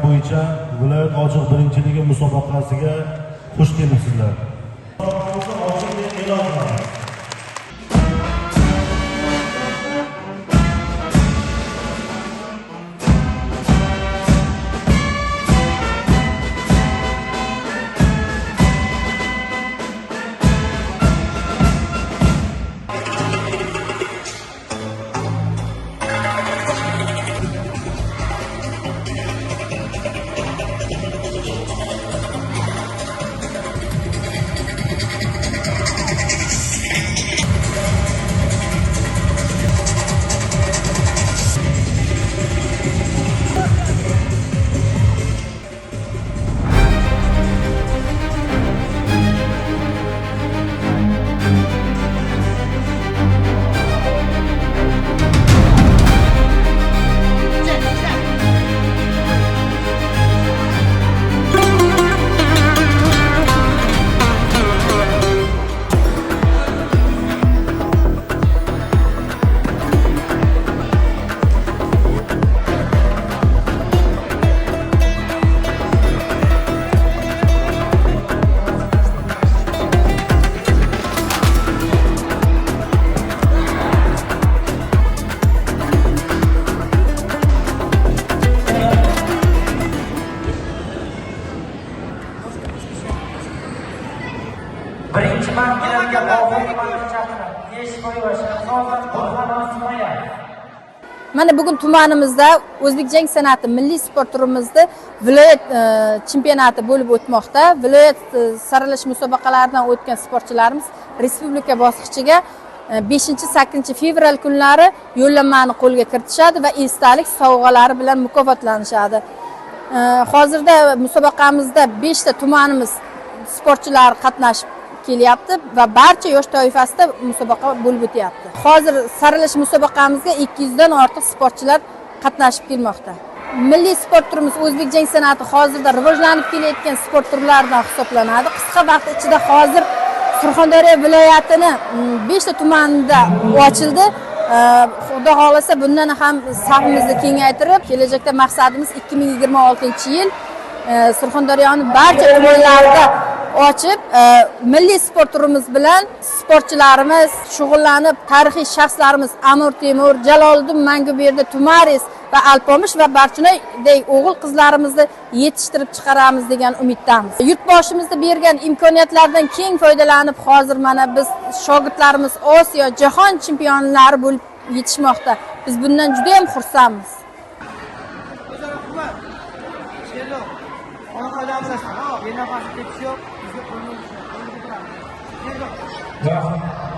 bo'yicha viloyat ochiq birinchiligi musobaqasiga xush kelibsizlar. Birinchi martaga oxirgi martaga Yeshboy va Shahzodat Burxonosimoya. Mana bugun tumanimizda O'zbek jang san'ati milliy sport turimizda viloyat chempionati bo'lib o'tmoqda. Viloyat saralash musobaqalaridan o'tgan sportchilarimiz respublika bosqichiga 5-8 fevral kunlari yo'llanmani qo'lga kiritishadi va esdalik sovg'alari bilan mukofotlanishadi. Hozirda musobaqamizda 5 ta tumanimiz sportchilari qatnashib kelyapti va barcha yosh toifasida musobaqa bo'lib o'tyapti. Hozir saralash musobaqamizga 200 dan ortiq sportchilar qatnashib kelmoqda. Milliy sport turimiz O'zbek jang san'ati hozirda rivojlanib kelayotgan sport turlaridan hisoblanadi. Qisqa vaqt ichida hozir Surxondaryo viloyatini 5 ta tumanida ochildi. Xudo xolasa bundan ham safimizni kengaytirib, kelajakda maqsadimiz 2026-yil Surxondaryoning barcha tumanlarida ochib, milliy sport turimiz bilan sportchilarimiz shug'ullanib, tarixiy shaxslarimiz Amir Temur, Jaloliddin Manguberdi, Tumaris va Alpomish va Barchinoydek o'g'il qizlarimizni yetishtirib chiqaramiz degan umiddamiz. Yurtboshimizda bergan imkoniyatlardan keng foydalanib, hozir mana biz shogirdlarimiz Osiyo, jahon chempionlari bo'lib yetishmoqda. Biz bundan juda ham xursandmiz. Yeah.